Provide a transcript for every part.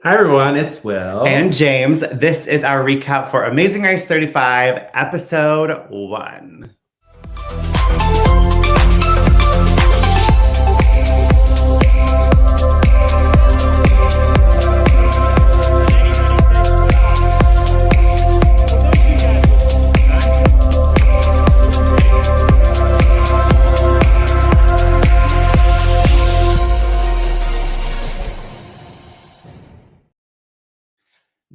Hi everyone, it's Will. And James. This is our recap for Amazing Race 35, episode 1.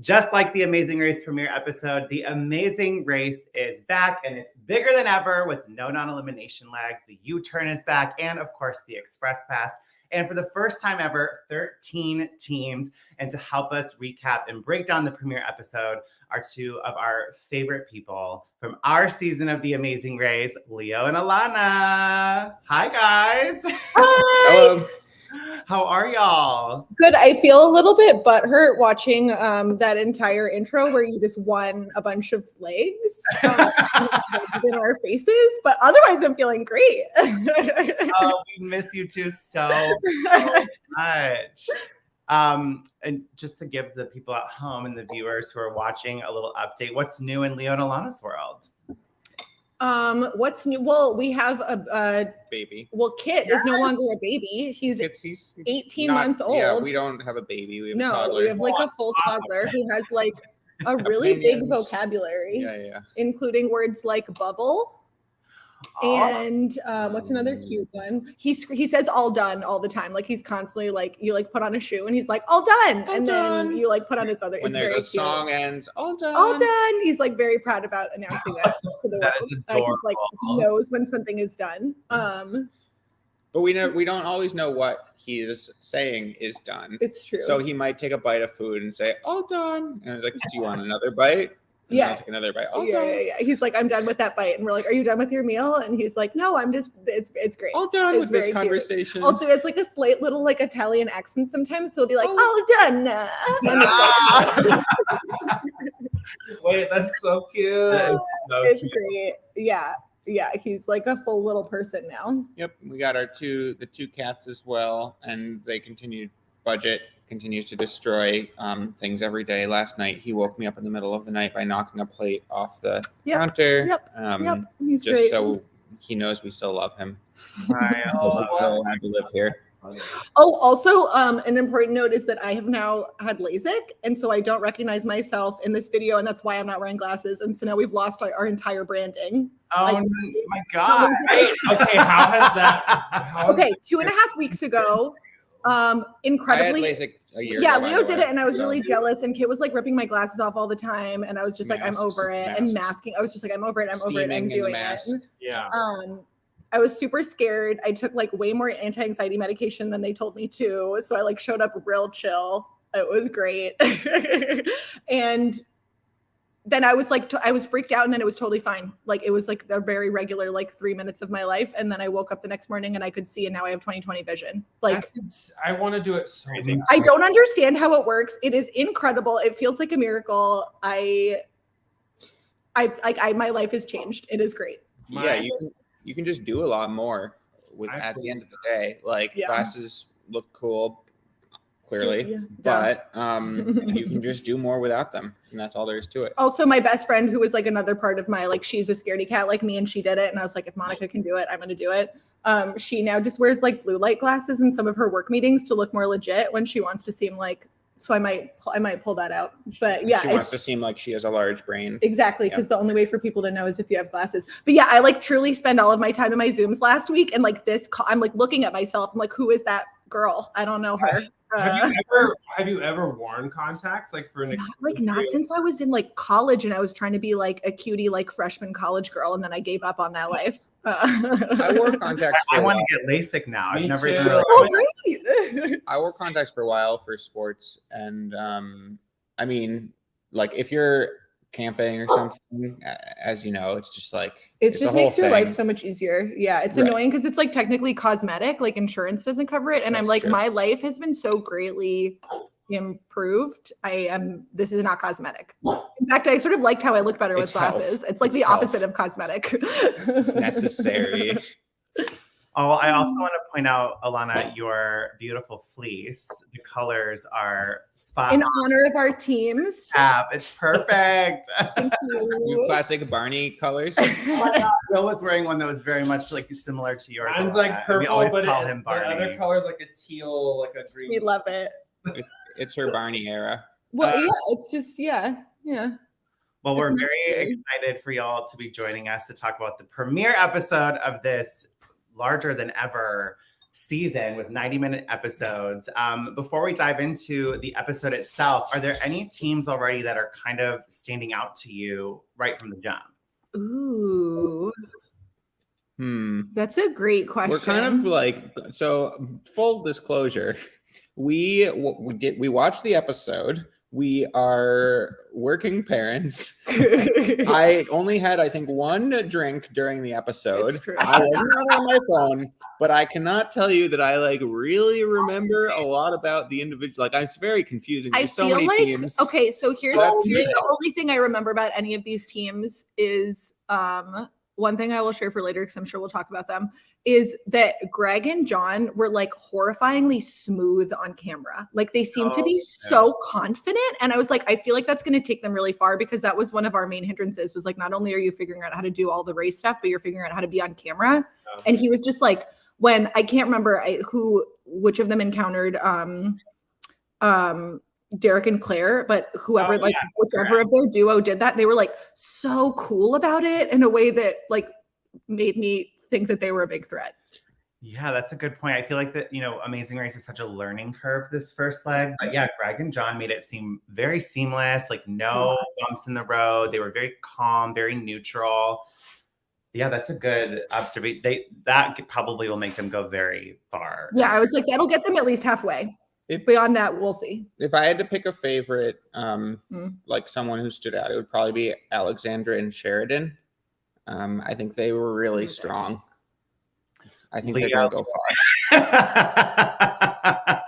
Just like the Amazing Race premiere episode, the Amazing Race is back, and it's bigger than ever with no non-elimination lags. The U-turn is back, and of course, the Express Pass. And for the first time ever, 13 teams. And to help us recap and break down the premiere episode are two of our favorite people from our season of the Amazing Race, Leo and Alana. Hi, guys. Hi. Hello. How are y'all? Good. I feel a little bit butthurt watching that entire intro where you just won a bunch of legs in our faces, but otherwise I'm feeling great. Oh, we miss you two so much. And just to give the people at home and the viewers who are watching a little update, what's new in Leo and Alana's world? What's new? Well, we have a baby. Well, Kit is no longer a baby. He's 18 months old. Yeah, we don't have a baby. We have a toddler. We have like a full toddler who has like a really big vocabulary. Yeah. Including words like bubble. And what's another cute one? He says all done all the time. Like he's constantly like, you like put on a shoe and he's like all done. Then you like put on his other. When there's a song ends, all done. All done. He's like very proud about announcing that to the That world. is adorable. He's like, he knows when something is done. But we don't always know what he is saying is done. It's true. So he might take a bite of food and say, all done. And I was like, do you want another bite? And Yeah. I'll take another bite. All yeah. done. He's like, I'm done with that bite. And we're like, are you done with your meal? And he's like, no, I'm just, it's great. All done It's with this very cute. conversation. Also, it's like a slight little like Italian accent sometimes. So he'll be like, all done. And it's like, Wait, that's so cute. That is so it's cute. great. Yeah. He's like a full little person now. Yep, we got the two cats as well, and they budget continues to destroy things every day. Last night, he woke me up in the middle of the night by knocking a plate off the counter. Yep. He's Just great. so he knows we still love him. We Oh, still have to live here. Oh, also, an important note is that I have now had LASIK, and so I don't recognize myself in this video, and that's why I'm not wearing glasses. And so now we've lost our entire branding. Oh Like, my God. Wait, okay, how has that? Okay, 2.5 weeks ago, incredibly. I had LASIK a year Yeah, ago, by Leo the did way, it, and I was so- really jealous. And Kit was like ripping my glasses off all the time, and I was just like, I'm over it, and Masks. masking. I was just like, I'm over it. I'm Steaming in the doing mask. it. Yeah. I was super scared. I took like way more anti-anxiety medication than they told me to, so I like showed up real chill. It was great, and then I was like, I was freaked out, and then it was totally fine. Like it was like a very regular like 3 minutes of my life, and then I woke up the next morning and I could see, and now I have 20/20 vision. Like I want to do it so much. I don't understand how it works. It is incredible. It feels like a miracle. My life has changed. It is great. Yeah, you can just do a lot more at the end of the day. Like glasses look cool, clearly, Yeah. but you can just do more without them, and that's all there is to it. Also, my best friend, who was like another part of my, like, she's a scaredy cat like me, and she did it. And I was like, if Monica can do it, I'm going to do it. She now just wears like blue light glasses in some of her work meetings to look more legit when she wants to seem like, so I might pull that out. But yeah, She wants to seem like she has a large brain. Exactly, because the only way for people to know is if you have glasses. But yeah, I like truly spend all of my time in my Zooms last week, and like I'm like looking at myself. I'm like, who is that girl? I don't know her. Have you ever worn contacts like for an not since I was in like college, and I was trying to be like a cutie like freshman college girl, and then I gave up on that life. I wore contacts. I want to get LASIK now. I've Me never too. even. Oh, great. I wore contacts for a while for sports, and I mean, like if you're camping or something, as you know, it's just like It it's just a whole makes your thing. life so much easier. Yeah, it's Right. annoying because it's like technically cosmetic, like insurance doesn't cover it. And I'm That's like, true. my life has been so greatly improved. This is not cosmetic. In fact, I sort of liked how I look better with It's health. glasses. It's like It's the health. opposite of cosmetic. It's necessary. Oh, I also want to point out, Alana, your beautiful fleece. The colors are spot In on. honor of our teams. It's perfect. Thank Your you. classic Barney colors. Oh my God, Bill was wearing one that was very much like similar to yours. Mine's Alana, like and purple, we always but call him the other Barney. color's like a teal, like a green. We love it. It's her Barney era. Well, yeah, it's just, yeah. Well, we're It's very necessary. excited for y'all to be joining us to talk about the premiere episode of this larger than ever season with 90-minute episodes. Before we dive into the episode itself, are there any teams already that are kind of standing out to you right from the jump? Ooh, Hmm. that's a great question. We're kind of like, so full disclosure, we watched the episode. We are working parents. I only had, I think, one drink during the episode. It's true. I wasn't on my phone, but I cannot tell you that I like really remember a lot about the individual. Like, it's very confusing. I There's so feel many like teams. okay, so here's That's here's good. the only thing I remember about any of these teams is one thing I will share for later because I'm sure we'll talk about them is that Greg and John were like horrifyingly smooth on camera. Like they seemed to be so confident. And I was like, I feel like that's going to take them really far because that was one of our main hindrances was like, not only are you figuring out how to do all the race stuff, but you're figuring out how to be on camera. Oh. And he was just like, when I can't remember which of them encountered Derek and Claire, but whoever, whichever of their duo did that, they were like so cool about it in a way that like made me think that they were a big threat. Yeah, that's a good point. I feel like that, Amazing Race is such a learning curve this first leg. But yeah, Greg and John made it seem very seamless, like no bumps in the road. They were very calm, very neutral. Yeah, that's a good observation. That probably will make them go very far. Yeah, I was like, that'll get them at least halfway. Beyond that, we'll see. If I had to pick a favorite, like someone who stood out, it would probably be Alexandra and Sheridan. I think they were really strong. I think they're going to go far.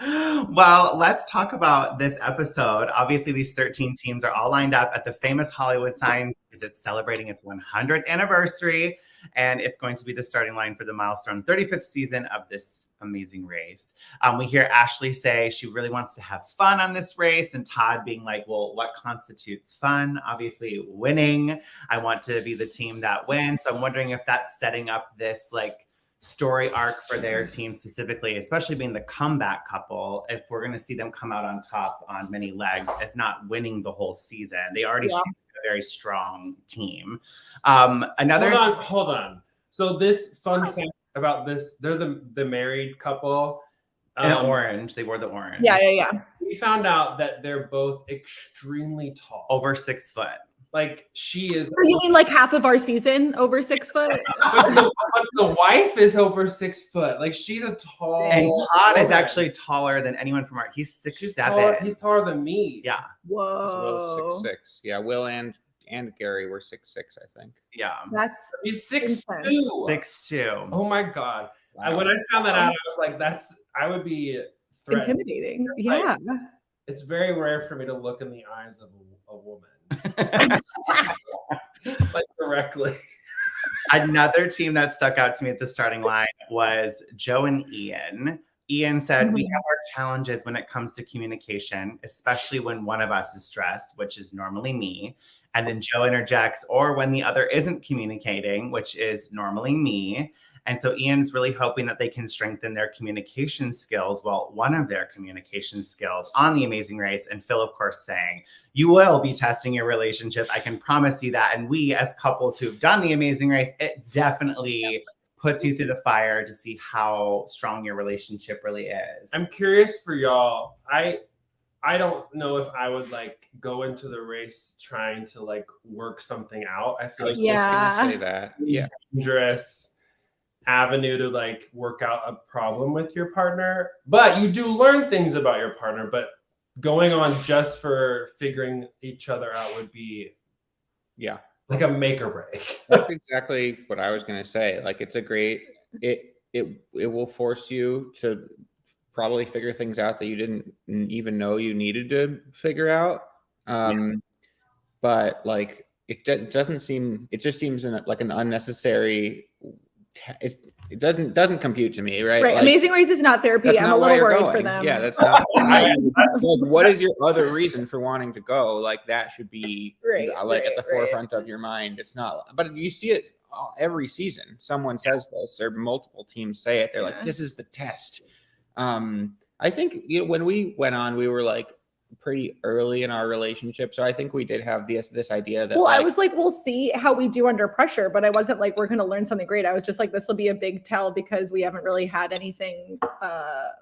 Well, let's talk about this episode. Obviously, these 13 teams are all lined up at the famous Hollywood sign because it's celebrating its 100th anniversary, and it's going to be the starting line for the milestone 35th season of this amazing race. We hear Ashley say she really wants to have fun on this race, and Todd being like, well, what constitutes fun? Obviously, winning. I want to be the team that wins. So I'm wondering if that's setting up this like story arc for their team specifically, especially being the comeback couple, if we're going to see them come out on top on many legs, if not winning the whole season. They already seem like a very strong team. Hold on. So this fun fact about this, they're the married couple. In orange. They wore the orange. Yeah. We found out that they're both extremely tall. Over 6 foot. Like she is. You mean like half of our season over 6 foot? but the wife is over 6 foot. Like she's a tall. And Todd is actually taller than anyone from our. He's 6'7". He's taller than me. Yeah. Whoa. Will 6'6". Yeah, Will and Gary were 6'6", I think. Yeah. He's 6'2". 6'2". Oh my god. Wow. When I found that out, I was like, I would be threatened. Intimidating. Yeah. It's very rare for me to look in the eyes of a woman. Like directly. Another team that stuck out to me at the starting line was Joe and Ian. Ian said, we have our challenges when it comes to communication, especially when one of us is stressed, which is normally me. And then Joe interjects, or when the other isn't communicating, which is normally me. And so Ian's really hoping that they can strengthen their communication skills. Well, one of their communication skills on The Amazing Race. And Phil, of course, saying, you will be testing your relationship. I can promise you that. And we, as couples who've done The Amazing Race, it definitely puts you through the fire to see how strong your relationship really is. I'm curious for y'all. I don't know if I would like go into the race trying to like work something out. I feel like just gonna say that. Yeah. Dangerous avenue to like work out a problem with your partner. But you do learn things about your partner, but going on just for figuring each other out would be like a make or break. That's exactly what I was gonna say. Like it's a great it will force you to probably figure things out that you didn't even know you needed to figure out. But like it doesn't seem, it just seems like an unnecessary it doesn't compute to me, right? Right. Like, Amazing Race is not therapy. that's I'm a not why little you're worried going. for them. Yeah, that's not why like, what is your other reason for wanting to go? Like, that should be at the forefront of your mind. It's not, but you see it every season. Someone says this, or multiple teams say it. They're like, this is the test. I think when we went on, we were like pretty early in our relationship, so I think we did have this idea that I was like, we'll see how we do under pressure, but I wasn't like, we're going to learn something great. I was just like, this will be a big tell because we haven't really had anything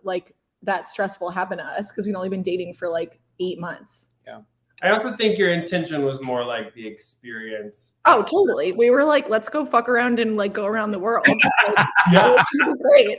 like that stressful happen to us because we've only been dating for like 8 months. Yeah. I also think your intention was more like the experience. Oh, totally. We were like, let's go fuck around and like go around the world. Like, Yeah. Great.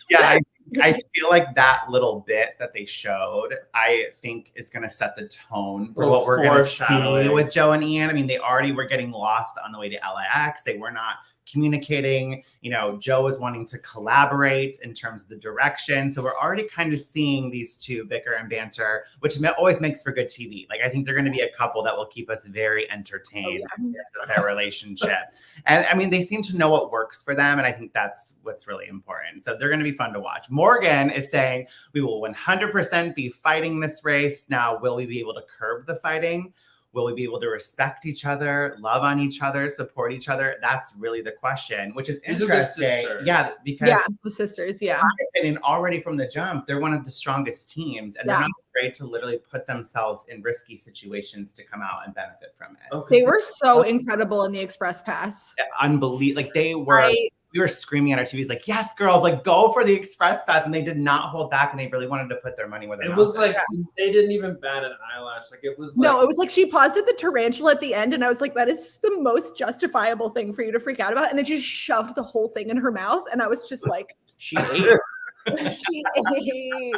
Yeah, I feel like that little bit that they showed, I think is going to set the tone for what we're going to see with Joe and Ian. I mean, they already were getting lost on the way to LAX. They were not communicating. You know, Joe was wanting to collaborate in terms of the direction. So we're already kind of seeing these two bicker and banter, which always makes for good TV. Like, I think they're going to be a couple that will keep us very entertained in terms of their relationship. And I mean, they seem to know what works for them. And I think that's what's really important. So they're going to be fun to watch. Morgan is saying, we will 100% be fighting this race. Now, will we be able to curb the fighting? Will we be able to respect each other, love on each other, support each other? That's really the question, which is interesting. Yeah, because the sisters, in my opinion, already from the jump, they're one of the strongest teams, and they're not afraid to literally put themselves in risky situations to come out and benefit from it. They were so incredible in the Express Pass. Unbelievable. Like, they were. We were screaming at our TVs like, yes, girls, like, go for the Express Pass. And they did not hold back, and they really wanted to put their money where their mouth was. It was like, they didn't even bat an eyelash. Like, it was like, no, it was like she paused at the tarantula at the end, and I was like, that is the most justifiable thing for you to freak out about. And then she just shoved the whole thing in her mouth. And I was just like, she ate. She ate.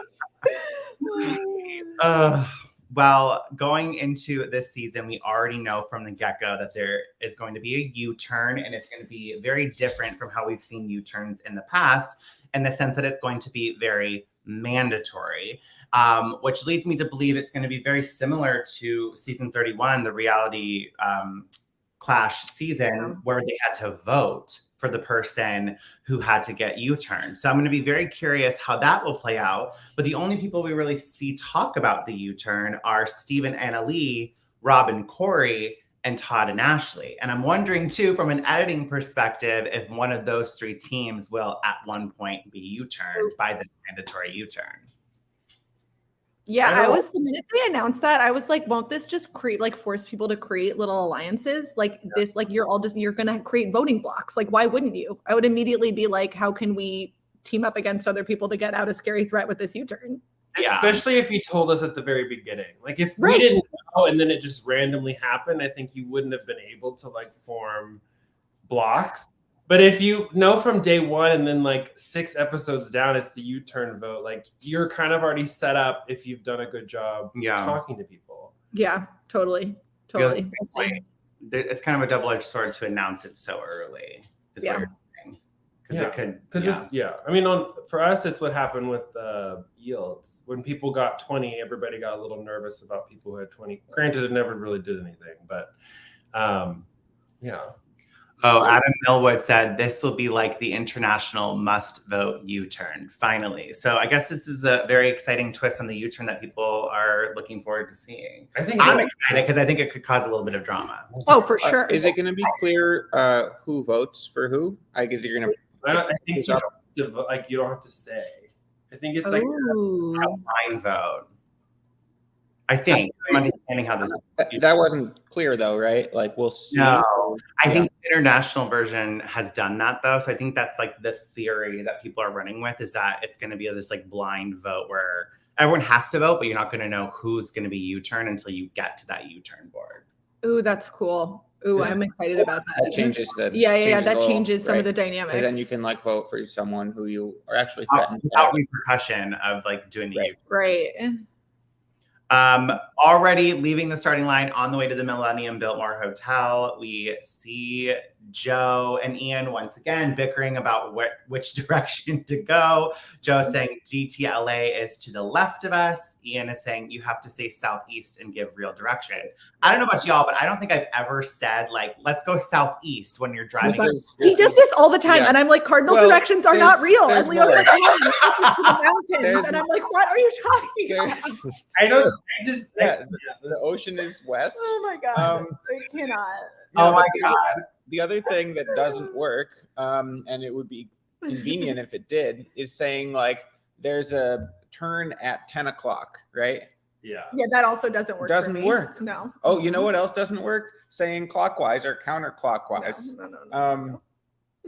Well, going into this season, we already know from the get-go that there is going to be a U-turn, and it's going to be very different from how we've seen U-turns in the past, in the sense that it's going to be very mandatory, which leads me to believe it's going to be very similar to season 31, the reality clash season, where they had to vote for the person who had to get U-turned. So I'm going to be very curious how that will play out. But the only people we really see talk about the U-turn are Steve and Annalee, Rob and Corey, and Todd and Ashley. And I'm wondering too, from an editing perspective, if one of those three teams will at one point be U-turned by the mandatory U-turn. Yeah, I was, the minute they announced that, I was like, won't this just create, like, force people to create little alliances? Like this, like, you're going to create voting blocks. Like, why wouldn't you? I would immediately be like, how can we team up against other people to get out a scary threat with this U-turn? Especially if you told us at the very beginning. Like, if we didn't know and then it just randomly happened, I think you wouldn't have been able to, like, form blocks. But if you know from day one and then like 6 episodes down, it's the U-turn vote, like, you're kind of already set up if you've done a good job talking to people. Yeah, totally. It's kind of a double-edged sword to announce it so early. Is what you're saying. I mean, for us, it's what happened with yields. When people got 20, everybody got a little nervous about people who had 20. Granted, it never really did anything, but Oh, Adam Millwood said this will be like the international must-vote U-turn, finally. So I guess this is a very exciting twist on the U-turn that people are looking forward to seeing. I'm excited because I think it could cause a little bit of drama. Oh, for sure. Is it going to be clear who votes for who? I guess you're going to. I think you don't have to say. I think it's like a blind vote. I think I'm understanding how this. That wasn't clear though, right? Like, we'll see. No, I think the international version has done that though. So I think that's like the theory that people are running with, is that it's going to be this like blind vote where everyone has to vote, but you're not going to know who's going to be U-turn until you get to that U-turn board. Ooh, that's cool. Ooh, I'm excited about that. That changes the. That changes some of the dynamics. And then you can like vote for someone who you are actually without repercussion of like doing the U-turn. Right. Already leaving the starting line on the way to the Millennium Biltmore Hotel, we see Joe and Ian once again bickering about which direction to go. Joe saying DTLA is to the left of us. Ian is saying you have to say southeast and give real directions. I don't know about y'all, but I don't think I've ever said like, let's go southeast when you're driving. He does this all the time. And I'm like, cardinal directions are not real. And Leo's like, I have to the mountains. And I'm like, what are you talking about? The ocean is west. Oh my God. I cannot. Oh my God. The other thing that doesn't work, and it would be convenient if it did, is saying like there's a turn at 10 o'clock, right? Yeah. Yeah, that also doesn't work. Doesn't work. No. Oh, you know what else doesn't work? Saying clockwise or counterclockwise. No.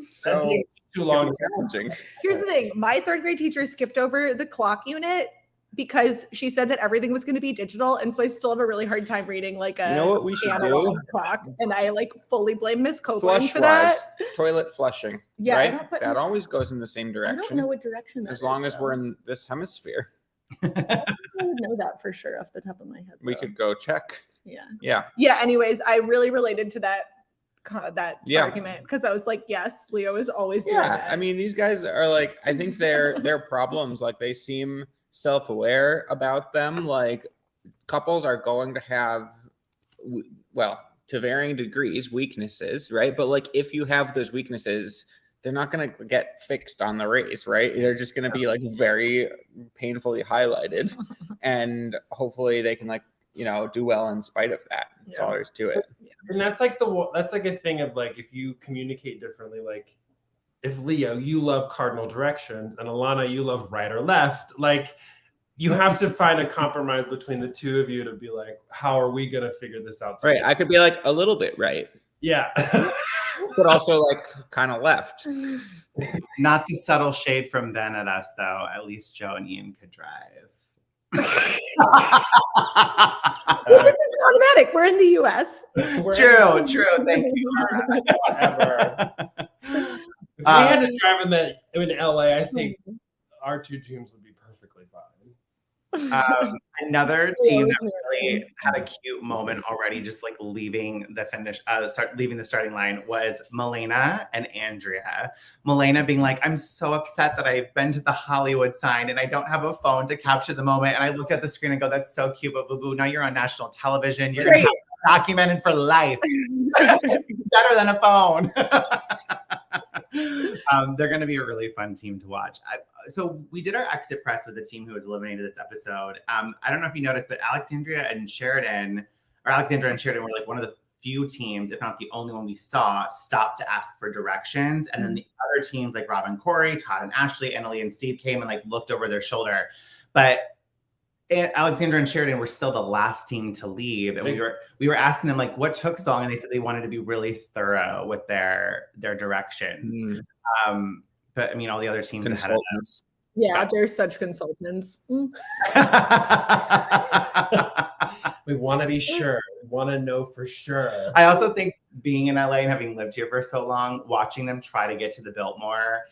So too long. Challenging. Here's the thing. My third grade teacher skipped over the clock unit because she said that everything was going to be digital. And so I still have a really hard time reading like a you know what we should analog do? clock. And I like fully blame Miss Copeland for that. Toilet flushing. Yeah. Right? That always goes in the same direction. I don't know what direction that as long is, as we're in this hemisphere. I would know that for sure off the top of my head. We could go check. Yeah. Anyways, I really related to that argument because I was like, yes, Leo is always doing that. I mean, these guys are like, I think their problems, like they seem self-aware about them. Like couples are going to have, well, to varying degrees, weaknesses, right? But like if you have those weaknesses, they're not going to get fixed on the race, right? They're just going to be like very painfully highlighted, and hopefully they can like, you know, do well in spite of that. That's all there is to it. And that's like a thing of like, if you communicate differently, like if Leo, you love cardinal directions, and Alana, you love right or left, like you have to find a compromise between the two of you to be like, how are we going to figure this out together? Right. I could be like a little bit right. Yeah. But also like kind of left. Not the subtle shade from Ben at us, though. At least Joe and Ian could drive. Well, this is automatic. We're in the US. True. Thank you. Whatever. If we had to drive in LA, I think our two teams would be perfectly fine. Another team that really had a cute moment already, just like leaving the starting line, was Milena and Andrea. Milena being like, I'm so upset that I've been to the Hollywood sign and I don't have a phone to capture the moment. And I looked at the screen and go, that's so cute, but boo-boo, now you're on national television. You're going to be documented for life. Better than a phone. They're going to be a really fun team to watch. So we did our exit press with the team who was eliminated this episode. I don't know if you noticed, but Alexandra and Sheridan were like one of the few teams, if not the only one we saw, stop to ask for directions. And then the other teams like Rob and Corey, Todd and Ashley, Annalie and Steve came and like looked over their shoulder. But Alexandra and Sheridan were still the last team to leave. And we were asking them like, what took so long? And they said they wanted to be really thorough with their directions. But I mean, all the other teams ahead of us. Yeah, they're such consultants. We want to be sure. We want to know for sure. I also think being in LA and having lived here for so long, watching them try to get to the Biltmore,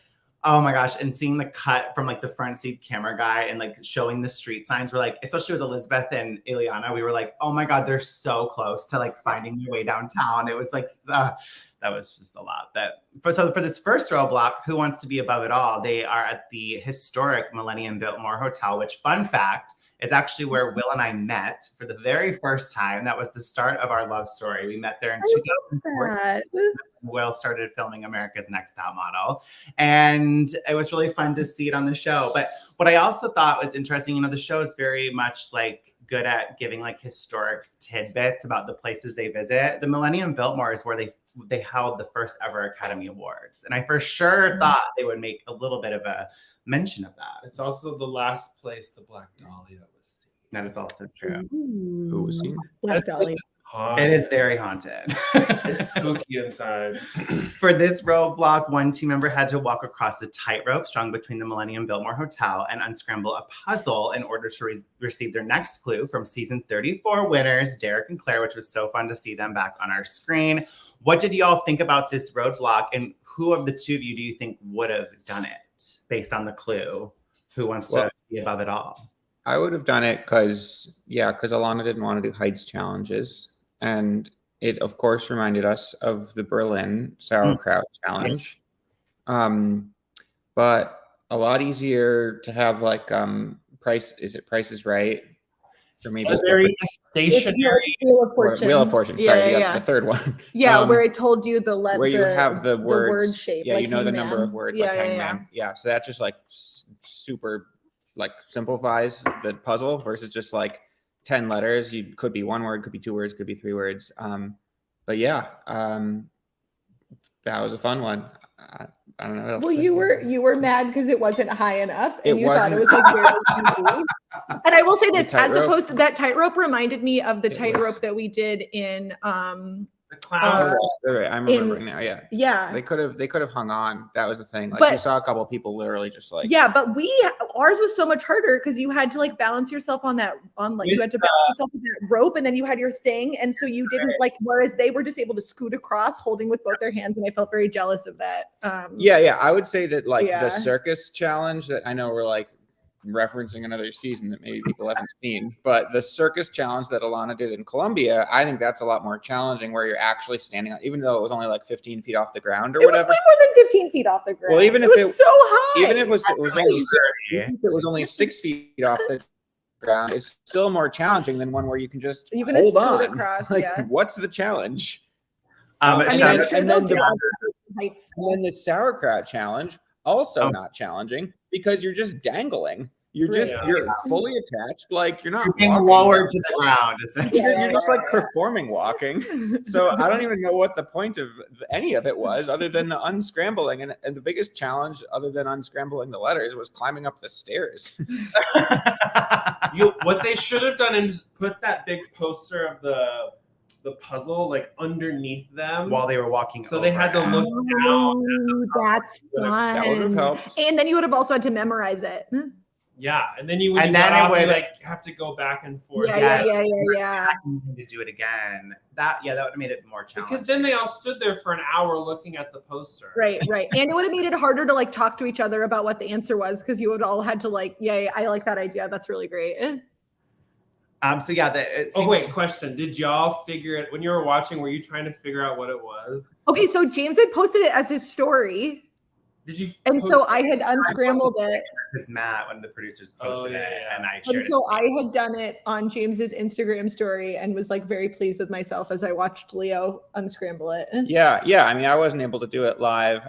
oh my gosh, and seeing the cut from like the front seat camera guy and like showing the street signs, we're like, especially with Elizabeth and Ileana, we were like, oh my God, they're so close to like finding their way downtown. It was like, that was just a lot. For this first row block, Who Wants to Be Above It All? They are at the historic Millennium Biltmore Hotel, which, fun fact, is actually where Will and I met for the very first time. That was the start of our love story. We met there in 2004. Will started filming America's Next Top Model. And it was really fun to see it on the show. But what I also thought was interesting, the show is very much like good at giving like historic tidbits about the places they visit. The Millennium Biltmore is where they held the first ever Academy Awards. And I for sure thought they would make a little bit of a mention of that. It's also the last place the Black Dahlia was seen. That is also true. Who was seen? Black Dahlia. It is very haunted. It's spooky inside. For this roadblock, one team member had to walk across a tightrope strung between the Millennium Biltmore Hotel and unscramble a puzzle in order to receive their next clue from season 34 winners, Derek and Claire, which was so fun to see them back on our screen. What did y'all think about this roadblock, and who of the two of you do you think would have done it based on the clue? Who wants to be above it all? I would have done it because Alana didn't want to do heights challenges. And it of course reminded us of the Berlin sauerkraut challenge. But a lot easier to have like Price is Right for me. It's very stationary. Wheel of Fortune. Wheel of Fortune. Yeah, Sorry, yeah. the third one. Yeah, where it told you where you have the words, word shape. Yeah, like you know Hangman. the number of words, Yeah, like yeah, Hangman. Yeah, so that just like super like simplifies the puzzle versus just like 10 letters. You could be one word, could be two words, could be three words. But yeah, that was a fun one. I don't know what else. Well, you were mad because it wasn't high enough, and It you thought it was wasn't. like very easy. And I will say this, as tightrope? opposed to that tightrope reminded me of the It tightrope was. that we did in The clown. Right, I'm remembering now. Yeah, yeah. they could have hung on. That was the thing. Like But- you saw a couple of people literally just like Yeah, but ours was so much harder because you had to like balance yourself on you had to balance yourself with that rope, and then you had your thing, and so you didn't like. Whereas they were just able to scoot across, holding with both their hands, and I felt very jealous of that. Yeah, I would say that like Yeah. the circus challenge that I know we're like referencing another season that maybe people haven't seen, but the circus challenge that Alana did in Colombia, I think that's a lot more challenging where you're actually standing on, even though it was only like 15 feet off the ground or It was whatever. way more than 15 feet off the ground. Well, even if it was so high, even if it was only even if it was only 6 feet off the ground, it's still more challenging than one where you can just You can hold scoot on. across, Like, yeah. what's the challenge? I mean, and I'm then- sure and they'll then do the- other heights. And then the sauerkraut challenge, also Oh. not challenging because you're just dangling. You're just Right. you're fully attached, like you're not You're being walking. lowered to the ground. You're just like performing walking. So I don't even know what the point of any of it was, other than the unscrambling. And the biggest challenge, other than unscrambling the letters, was climbing up the stairs. What they should have done is put that big poster of the puzzle like underneath them While they were walking, so they had to look down. Oh, that's That would have fun. helped. And then you would have also had to memorize it. Yeah, and then when And you then got it off, you would- like have to go back and forth. Yeah. to do it again. That would have made it more challenging. Because then they all stood there for an hour looking at the poster. Right. And it would have made it harder to like talk to each other about what the answer was because you would all had to like, I like that idea. That's really great. So yeah, Oh wait, question. Did y'all figure it when you were watching? Were you trying to figure out what it was? Okay, so James had posted it as his story. Did you? And so I had unscrambled it. because Matt, one of the producers, posted it, yeah. and I shared And it. so I had done it on James's Instagram story and was like very pleased with myself as I watched Leo unscramble it. Yeah. I mean, I wasn't able to do it live.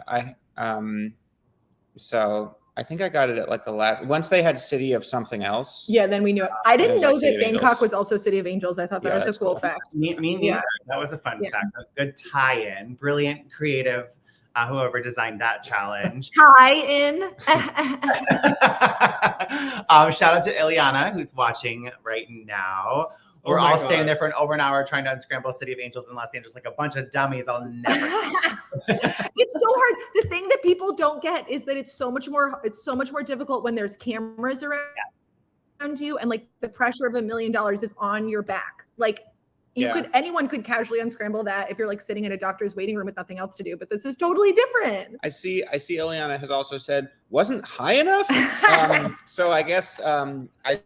So I think I got it at like the last. Once they had City of something else. Yeah, then we knew it. I didn't was know like City that of Bangkok Angels. was also City of Angels. I thought that Yeah, was that's a cool cool. fact. Me neither. Yeah. That was a fun Yeah. fact. A good tie-in. Brilliant, creative. Whoever designed that challenge. Hi in. Shout out to Ileana, who's watching right now. Oh We're my all God. staying there for over an hour trying to unscramble City of Angels in Los Angeles like a bunch of dummies. I'll never. It's so hard. The thing that people don't get is that it's so much more difficult when there's cameras around you and like the pressure of $1 million is on your back. Like anyone could casually unscramble that if you're like sitting in a doctor's waiting room with nothing else to do, but this is totally different. I see Ileana has also said wasn't high enough. So I guess I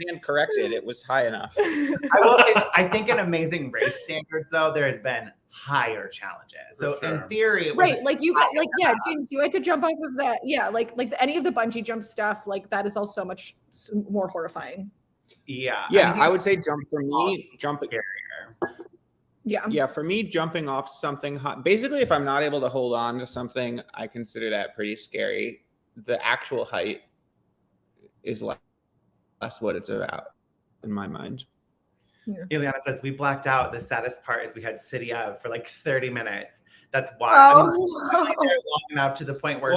stand corrected. It was high enough. I will say, I think in Amazing Race standards, though, there has been higher challenges. So For sure. in theory, it Right, wasn't like you high got, like enough. James, you had to jump off of that. Yeah, like any of the bungee jump stuff, like that is all so much more horrifying. Yeah. I would say jumping. Yeah, for me, jumping off something hot. Basically, if I'm not able to hold on to something, I consider that pretty scary. The actual height is less what it's about in my mind. Ileana says, we blacked out. The saddest part is we had City of for like 30 minutes. That's why. Oh. I mean, they're long enough to the point where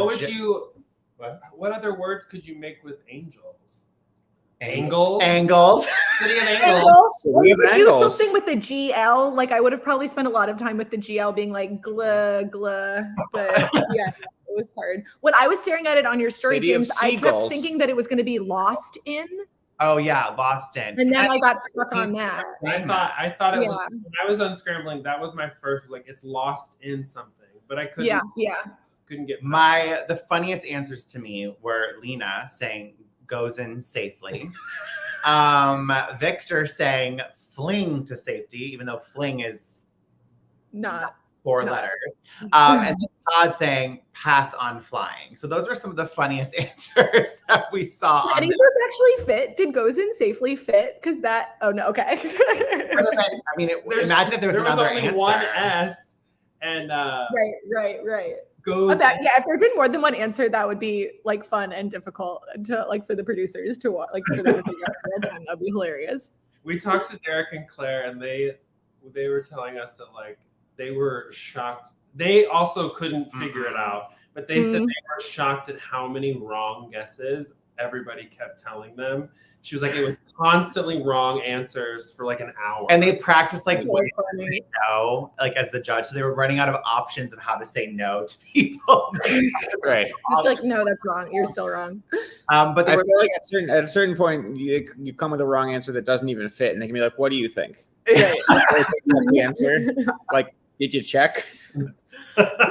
what other words could you make with angels? Angles? City of Angles. Or you could do Angles. something with the GL. Like I would have probably spent a lot of time with the GL being like glah. But yeah, it was hard. When I was staring at it on your story, City of James, I kept Seagulls. thinking that it was going to be Lost in, Oh yeah, Lost in. and then I got stuck on that. I thought it Yeah. was when I was unscrambling. That was my first. Was like it's lost in something, but I couldn't. Yeah. Couldn't get The funniest answers to me were Lena saying goes in safely. Victor saying fling to safety, even though fling is not 4 No. letters. And then Todd saying pass on flying. So those were some of the funniest answers that we saw. Did any of those actually fit? Did goes in safely fit? Because oh no, okay. I mean, imagine if there was another only answer. one S, and Right. goes. If there'd been more than one answer, that would be like fun and difficult to for the producers to watch, for them to figure out the real time. That'd be hilarious. We talked to Derek and Claire, and they were telling us that like they were shocked. They also couldn't figure it out, but they said they were shocked at how many wrong guesses everybody kept telling them. She was like, it was constantly wrong answers for like an hour. And they practiced like So ways to funny. say no, like as the judge. So they were running out of options of how to say no to people. Right. Just be like, no, that's wrong. You're still wrong. But they I were feel like at a certain point, you come with a wrong answer that doesn't even fit, and they can be like, "What do you think?" Right. That's the answer. Like, did you check?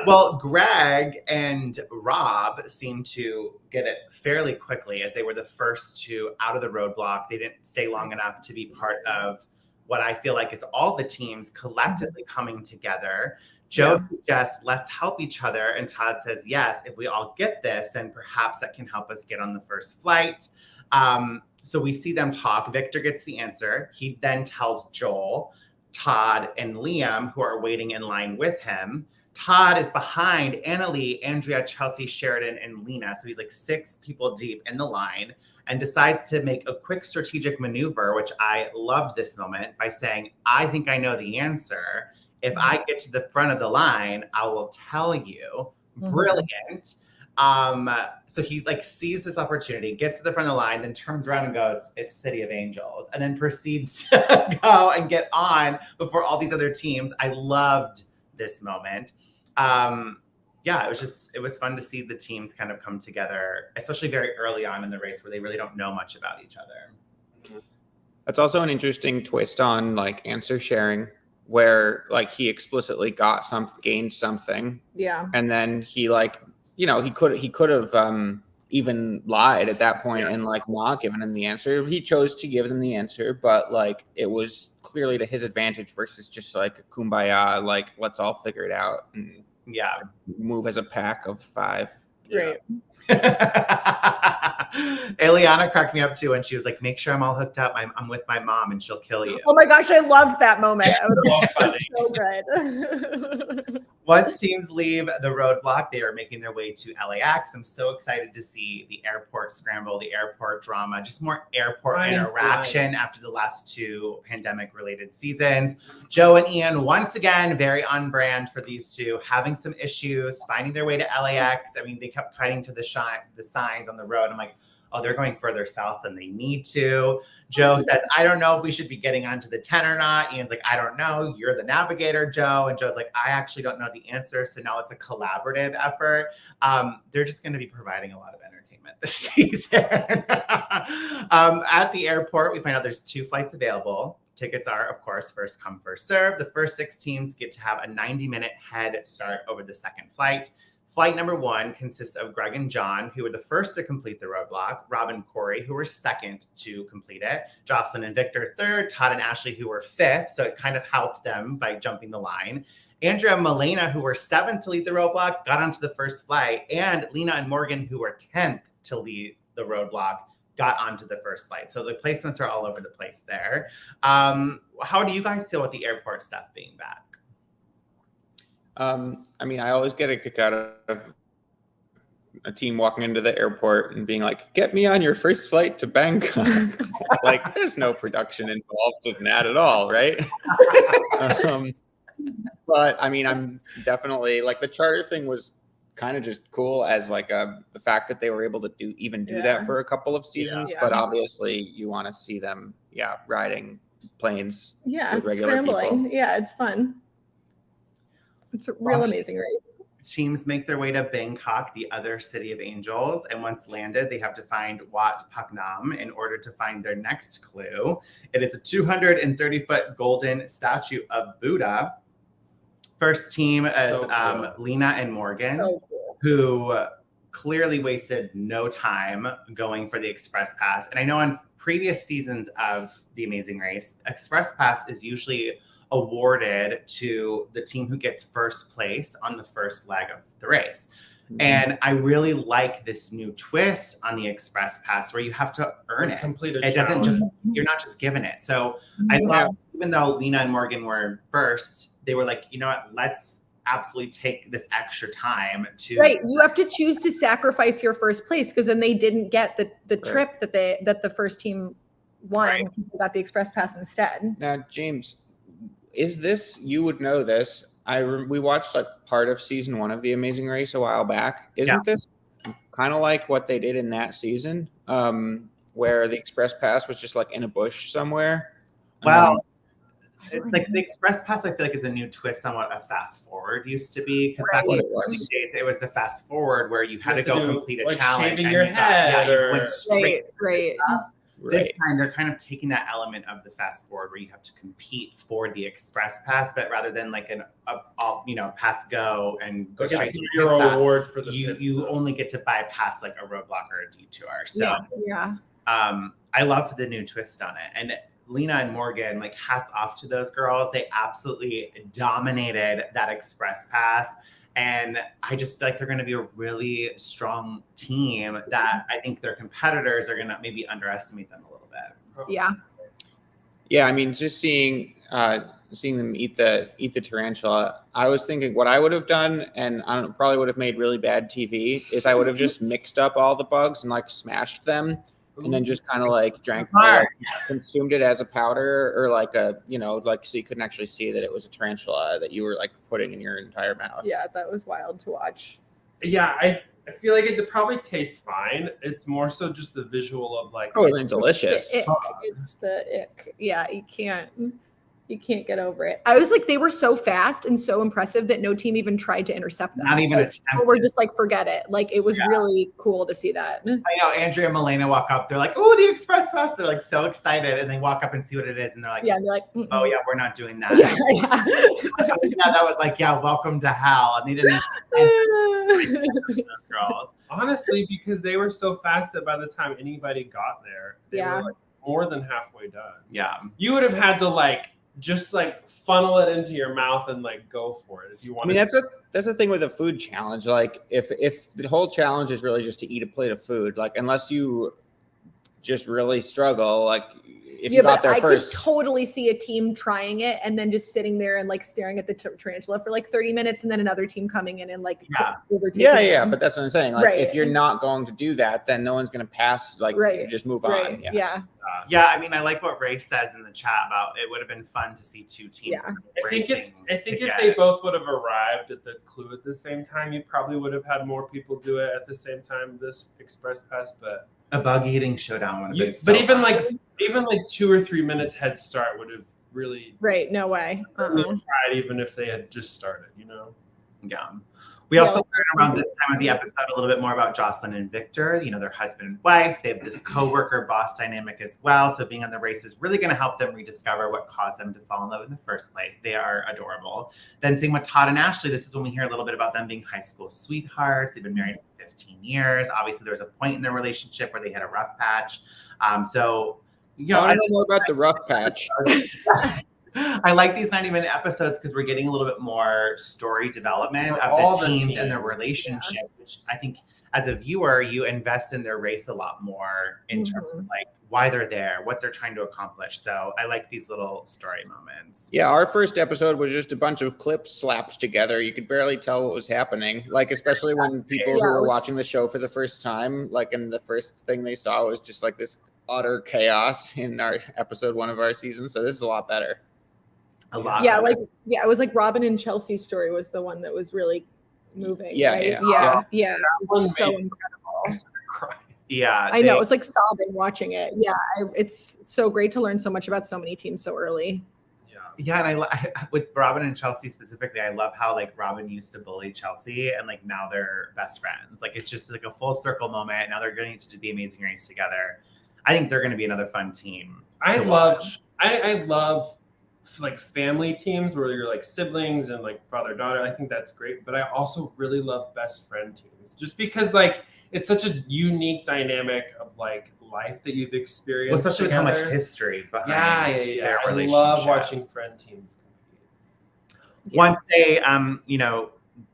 Well, Greg and Rob seemed to get it fairly quickly as they were the first two out of the roadblock. They didn't stay long enough to be part of what I feel like is all the teams collectively coming together. Joe suggests, let's help each other. And Todd says, yes, if we all get this, then perhaps that can help us get on the first flight. So we see them talk. Victor gets the answer. He then tells Joel, Todd, and Liam, who are waiting in line with him. Todd is behind Annalie, Andrea, Chelsea, Sheridan, and Lena. So he's like 6 people deep in the line and decides to make a quick strategic maneuver, which I loved this moment, by saying, I think I know the answer. If I get to the front of the line, I will tell you. Brilliant. So he like sees this opportunity, gets to the front of the line, then turns around and goes, it's City of Angels, and then proceeds to go and get on before all these other teams. I loved this moment. It was fun to see the teams kind of come together, especially very early on in the race where they really don't know much about each other. That's also an interesting twist on like answer sharing, where like he explicitly gained something. Yeah. And then he like, he could have even lied at that point and like not given him the answer. He chose to give them the answer, but like it was clearly to his advantage versus just like a kumbaya, like let's all figure it out and move as a pack of 5. Right. Eliana cracked me up too, and she was like, make sure I'm all hooked up. I'm with my mom and she'll kill you. Oh my gosh, I loved that moment. It was funny. so good. Once teams leave the roadblock, they are making their way to LAX. I'm so excited to see the airport scramble, the airport drama, just more airport interaction after the last 2 pandemic-related seasons. Joe and Ian, once again, very on brand for these two, having some issues, finding their way to LAX. I mean, they kept pointing to the signs on the road. I'm like, oh, they're going further south than they need to. Joe says, I don't know if we should be getting onto the 10 or not. Ian's like, I don't know. You're the navigator, Joe. And Joe's like, I actually don't know the answer. So now it's a collaborative effort. They're just going to be providing a lot of entertainment this season. At the airport, we find out there's 2 flights available. Tickets are, of course, first come, first serve. The first 6 teams get to have a 90-minute head start over the second flight. Flight number 1 consists of Greg and John, who were the first to complete the roadblock, Rob and Corey, who were second to complete it, Jocelyn and Victor third, Todd and Ashley, who were 5th, so it kind of helped them by jumping the line. Andrea and Milena, who were 7th to lead the roadblock, got onto the first flight, and Lena and Morgan, who were 10th to lead the roadblock, got onto the first flight. So the placements are all over the place there. How do you guys feel with the airport stuff being back? I mean, I always get a kick out of a team walking into the airport and being like, get me on your first flight to Bangkok. Like, there's no production involved in that at all, right? But I mean, I'm definitely like the charter thing was kind of just cool as like the fact that they were able to do that for a couple of seasons. But obviously you want to see them, riding planes with regular scrambling. people. Yeah, it's fun. It's a real amazing race. Teams make their way to Bangkok, the other city of angels. And once landed, they have to find Wat Paknam in order to find their next clue. It is a 230-foot golden statue of Buddha. First team is cool. Lena and Morgan, who clearly wasted no time going for the Express Pass. And I know on previous seasons of The Amazing Race, Express Pass is usually awarded to the team who gets first place on the first leg of the race. Mhm. And I really like this new twist on the Express Pass where you have to earn it. Complete a It doesn't challenge. just, you're not just given it. So I love, even though Lena and Morgan were first, they were like, you know what, let's absolutely take this extra time to. Right. You have to choose to sacrifice your first place because then they didn't get the trip that the first team won because they got the Express Pass instead. Now, James, is this, you would know this, we watched like part of season 1 of The Amazing Race a while back. Isn't this kind of like what they did in that season, where the Express Pass was just like in a bush somewhere? Well, it's like the Express Pass, I feel like, is a new twist on what a fast forward used to be. Because back in the early days, it was the fast forward where you had to go complete a challenge. Shaving your head you went straight. Right. This time, they're kind of taking that element of the fast forward where you have to compete for the Express Pass, but rather than like pass go and go straight to your Pitstop, award for the you only get to bypass like a roadblock or a detour. So I love the new twist on it. And Lena and Morgan, like, hats off to those girls. They absolutely dominated that Express Pass. And I just feel like they're going to be a really strong team that I think their competitors are going to maybe underestimate them a little bit. Yeah. Yeah, I mean, just seeing them eat the tarantula, I was thinking what I would have done, and I don't know, probably would have made really bad TV, is I would have just mixed up all the bugs and like smashed them. And then just kind of like consumed it as a powder or like a, like, so you couldn't actually see that it was a tarantula that you were like putting in your entire mouth. Yeah, that was wild to watch. Yeah, I feel like it probably tastes fine. It's more so just the visual of like, oh, it's delicious. It's the ick. Yeah, you can't get over it. I was like, they were so fast and so impressive that no team even tried to intercept them. Not even like, attempted. We're just like, forget it. Like, it was really cool to see that. I know Andrea and Milena walk up. They're like, oh, the Express Pass. They're like so excited. And they walk up and see what it is. And they're like, oh yeah, we're not doing that. Yeah. That was like, welcome to hell. And they didn't those girls. Honestly, because they were so fast that by the time anybody got there, they were like more than halfway done. Yeah. You would have had to like just like funnel it into your mouth and like go for it if you want. I mean, that's the thing with a food challenge. Like if the whole challenge is really just to eat a plate of food, like unless you just really struggle, like if you got there first. I could totally see a team trying it and then just sitting there and like staring at the tarantula for like 30 minutes and then another team coming in and like overtaking them. But that's what I'm saying. Like if you're not going to do that, then no one's going to pass, like just move on. Yeah, I mean, I like what Ray says in the chat about it would have been fun to see two teams. I think if they both would have arrived at the clue at the same time, you probably would have had more people do it at the same time, this Express Pass, but a bug eating showdown would have been but even like 2 or 3 minutes head start would have really no way tried, even if they had just started, Yeah. We also learned around this time of the episode a little bit more about Jocelyn and Victor, their husband and wife. They have this co-worker boss dynamic as well. So being on the race is really going to help them rediscover what caused them to fall in love in the first place. They are adorable. Then same with Todd and Ashley. This is when we hear a little bit about them being high school sweethearts. They've been married for 15 years. Obviously, there was a point in their relationship where they had a rough patch. I don't know about the rough patch. I like these 90-minute episodes because we're getting a little bit more story development of the teams and their relationship, which I think as a viewer, you invest in their race a lot more in terms of like why they're there, what they're trying to accomplish. So I like these little story moments. Yeah, our first episode was just a bunch of clips slapped together. You could barely tell what was happening. Like, especially when people who were watching the show for the first time, like, and the first thing they saw was just like this utter chaos in our episode 1 of our season. So this is a lot better. A lot. Yeah, it was like Robin and Chelsea's story was the one that was really moving. Yeah. It was so incredible. Yeah, I know. It was like sobbing watching it. Yeah, it's so great to learn so much about so many teams so early. Yeah, and I with Robin and Chelsea specifically, I love how like Robin used to bully Chelsea, and like now they're best friends. Like it's just like a full circle moment. Now they're going to do the Amazing Race together. I think they're going to be another fun team. I love like family teams where you're like siblings and like father-daughter. I think that's great, but I also really love best friend teams just because like it's such a unique dynamic of like life that you've experienced, especially with how much history behind their relationship. I love watching friend teams. Once they,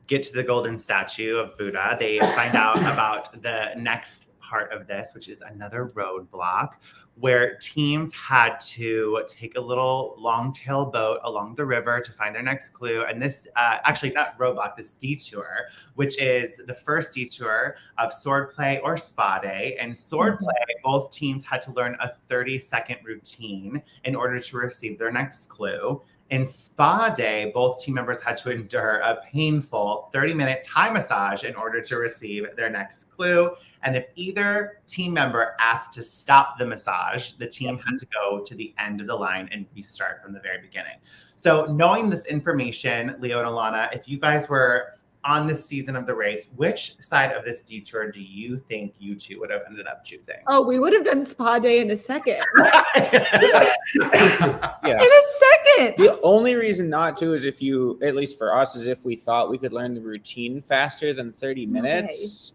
get to the golden statue of Buddha, they find out about the next part of this, which is another roadblock where teams had to take a little long tail boat along the river to find their next clue. And this, actually not roadblock, this detour, which is the first detour of swordplay or spa day. And swordplay, both teams had to learn a 30-second routine in order to receive their next clue. In spa day, both team members had to endure a painful 30-minute Thai massage in order to receive their next clue. And if either team member asked to stop the massage, the team had to go to the end of the line and restart from the very beginning. So knowing this information, Leo and Alana, if you guys were on this season of the race, which side of this detour do you think you two would have ended up choosing? Oh, we would have done spa day in a second. Yeah. In a second. The only reason not to is if you, at least for us, is if we thought we could learn the routine faster than 30 minutes.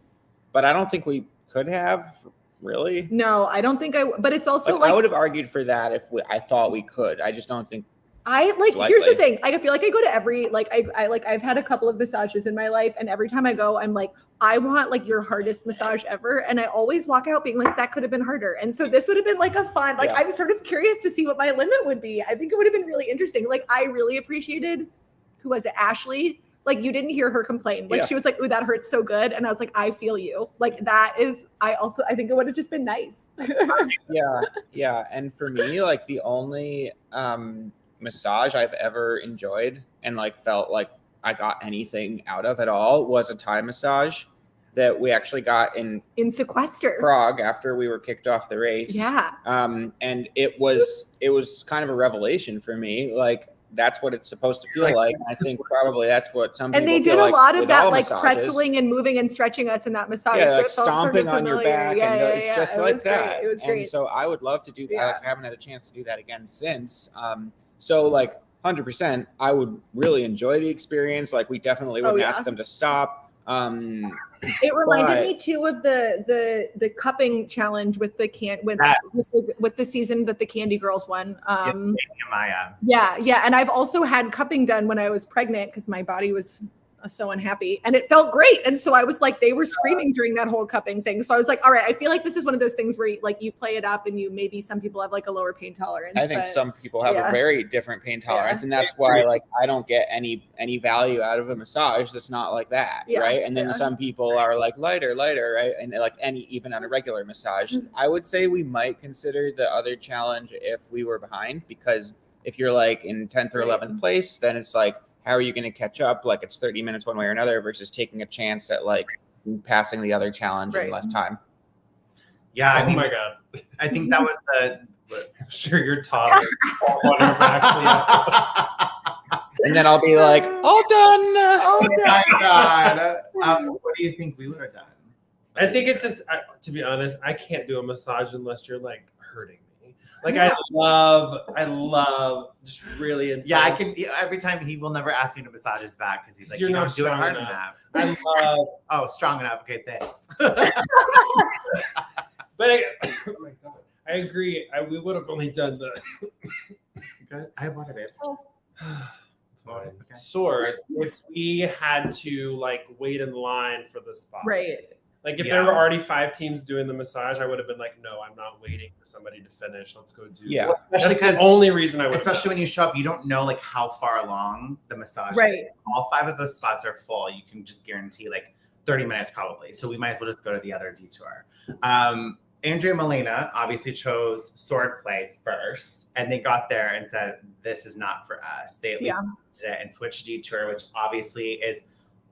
But I don't think we could have, really. No, I don't think but it's also I would have argued for that if I thought we could. I just don't think. Here's the thing. I feel like I go to every, I've had a couple of massages in my life, and every time I go, I'm like, I want your hardest massage ever. And I always walk out being like, that could have been harder. And so this would have been a fun, I'm sort of curious to see what my limit would be. I think it would have been really interesting. I really appreciated, who was it? Ashley. You didn't hear her complain. She was like, ooh, that hurts so good. And I was like, I feel you. I think it would have just been nice. Yeah. And for me, the only, massage I've ever enjoyed and felt like I got anything out of at all was a Thai massage that we actually got in Sequester, Prague, after we were kicked off the race. Yeah. And it was kind of a revelation for me. That's what it's supposed to feel like. And I think probably that's what some people and they did a lot of that, pretzeling and moving and stretching us in that massage. Yeah, so stomping sort of on your back. It's just like that. It was great. And so I would love to do that. I haven't had a chance to do that again since. So 100%, I would really enjoy the experience. We definitely wouldn't ask them to stop. It reminded me too of the cupping challenge with with the season that the Candy Girls won. Yeah, and I've also had cupping done when I was pregnant because my body was so unhappy, and it felt great. And so I was they were screaming during that whole cupping thing. So I was like, all right, I feel like this is one of those things where you play it up, and maybe some people have a lower pain tolerance. I think some people have a very different pain tolerance, and that's why I don't get any value out of a massage that's not like that, right? And then some people are lighter, right? And even on a regular massage, I would say we might consider the other challenge if we were behind, because if you're in 10th or 11th place, then it's how are you going to catch up? It's 30 minutes one way or another versus taking a chance at passing the other challenge in less time. Yeah. Oh my God. I think that was I'm sure your toddler and then I'll be all done. Oh my God. What do you think we would have done? I think it's just, to be honest, I can't do a massage unless you're hurting. I love just really intense. Yeah, I can. Every time he will never ask me to massage his back because he's you're not doing hard enough. Oh, strong enough. Okay, thanks. But oh my God, I agree. We would have only done the. I have water, babe. Fine. Okay. Swords. If we had to wait in line for the spot, right? If there were already 5 teams doing the massage, I would have been no, I'm not waiting for somebody to finish. Let's go do that. Well, especially because the only reason I would. Especially when you show up, you don't know how far along the massage is. Right. All 5 of those spots are full. You can just guarantee 30 minutes probably. So we might as well just go to the other detour. Andrea and Melina obviously chose swordplay first, and they got there and said, this is not for us. They at least did it and switched detour, which obviously is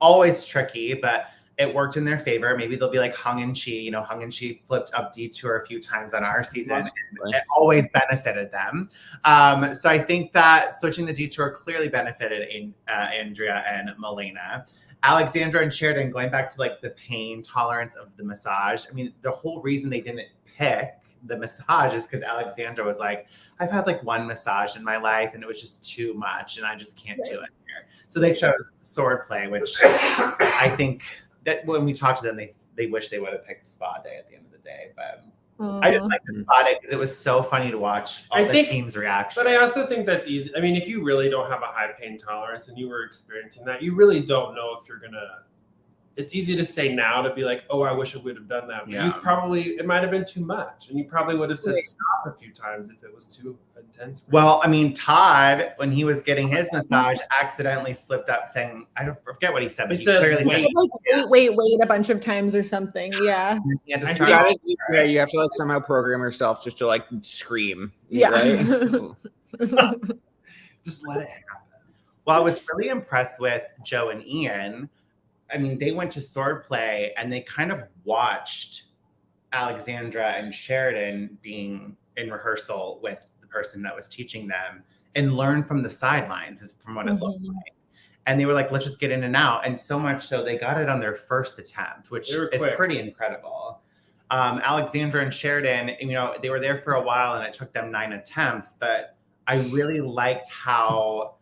always tricky, but it worked in their favor. Maybe they'll be Hung and Chi. Hung and Chi flipped up detour a few times on our season. And it always benefited them. So I think that switching the detour clearly benefited Andrea and Melina. Alexandra and Sheridan, going back to the pain tolerance of the massage. I mean, the whole reason they didn't pick the massage is because Alexandra was I've had 1 massage in my life and it was just too much and I just can't do it here. So they chose swordplay, which I think that when we talked to them, they wish they would have picked spa day at the end of the day. But I just like to spot it because it was so funny to watch all the team's reaction. But I also think that's easy. I mean, if you really don't have a high pain tolerance and you were experiencing that, you really don't know if you're gonna. It's easy to say now to be like, oh, I wish I would have done that. But you probably, it might have been too much. And you probably would have said stop a few times if it was too intense. Well, I mean, Todd, when he was getting his massage, accidentally slipped up saying, I don't forget what he said, but he clearly said, wait a bunch of times or something. Yeah. You have to like somehow program yourself just to like scream. Yeah. Right? Just let it happen. Well, I was really impressed with Joe and Ian. I mean, they went to swordplay and they kind of watched Alexandra and Sheridan being in rehearsal with the person that was teaching them and learn from the sidelines, is from what it looked like. And they were like, let's just get in and out. And so much so they got it on their first attempt, which is pretty incredible. Alexandra and Sheridan, you know, they were there for a while and it took them 9 attempts, but I really liked how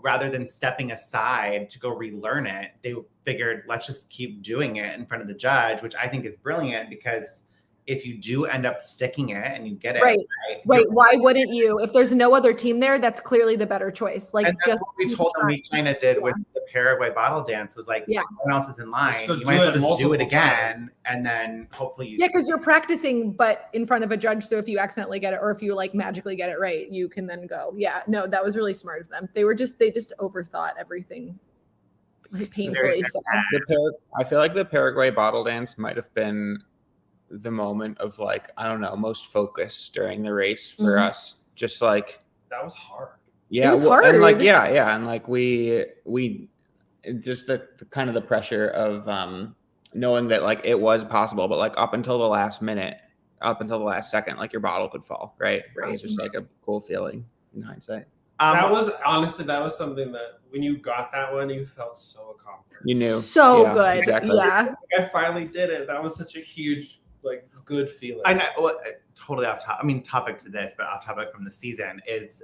rather than stepping aside to go relearn it, they figured, let's just keep doing it in front of the judge, which I think is brilliant because if you do end up sticking it and you get it right. Why wouldn't you? If there's no other team there, that's clearly the better choice. Like, and that's what we told them we kind of did with the Paraguay bottle dance was like, no one else is in line. You might as well just do it again. And then hopefully you because you're practicing, but in front of a judge. So if you accidentally get it, or if you like magically get it right, you can then go. Yeah, no, that was really smart of them. They just overthought everything. Painfully so. I feel like the Paraguay bottle dance might have been the moment of like, I don't know, most focus during the race for us. Just like that was hard. Yeah, it was hard. And like and like we just the kind of the pressure of knowing that like it was possible, but like up until the last minute, up until the last second, like your bottle could fall, right? It was just like a cool feeling in hindsight. That was honestly, that was something that when you got that one, you felt so accomplished. You knew. So good. Exactly. Yeah. I finally did it. That was such a huge, like, good feeling. I know, well, totally off topic. I mean, topic to this, but off topic from the season is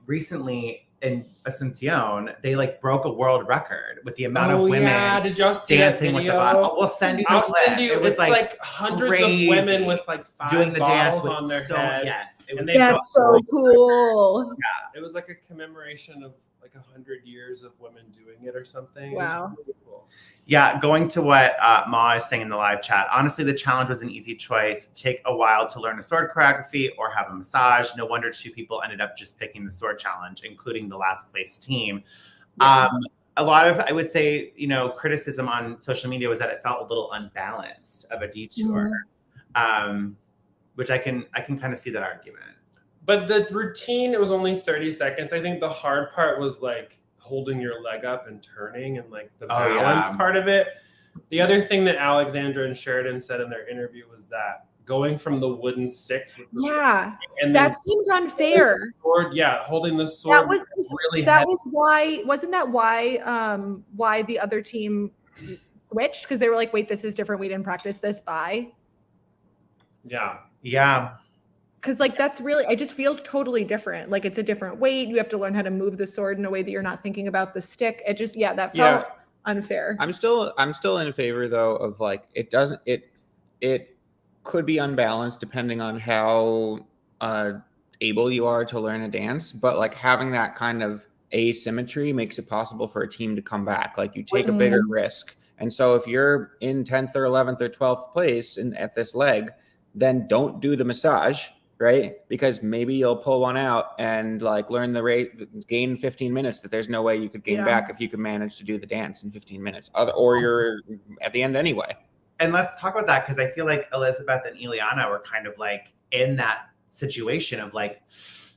recently in Asuncion, they like broke a world record with the amount of women did y'all see dancing with the bottle. We'll send you the clip. It was like hundreds of women with like 5 doing the dance on their head. Yes, it was that's so cool. Yeah, it was like a commemoration of like 100 years of women doing it or something. Wow. It was really cool. Yeah, going to what Ma is saying in the live chat. Honestly, the challenge was an easy choice. Take a while to learn a sword choreography or have a massage. No wonder 2 people ended up just picking the sword challenge, including the last place team. A lot of, I would say, you know, criticism on social media was that it felt a little unbalanced of a detour, which I can kind of see that argument. But the routine, it was only 30 seconds. I think the hard part was like holding your leg up and turning and like the balance part of it. The other thing that Alexandra and Sheridan said in their interview was that going from the wooden sticks with and that seemed unfair. Sword, holding the sword that was really that heavy. Was why wasn't that why the other team switched, because they were like, wait, this is different, we didn't practice this yeah because like that's really, it just feels totally different. Like it's a different weight. You have to learn how to move the sword in a way that you're not thinking about the stick. It just that felt unfair. I'm still in favor though of like it could be unbalanced depending on how able you are to learn a dance, but like having that kind of asymmetry makes it possible for a team to come back. Like you take a bigger risk, and so if you're in 10th or 11th or 12th place at this leg, then don't do the massage. Right? Because maybe you'll pull one out and like learn the rate, gain 15 minutes that there's no way you could gain back if you could manage to do the dance in 15 minutes, or you're at the end anyway. And let's talk about that, because I feel like Elizabeth and Ileana were kind of like in that situation of like,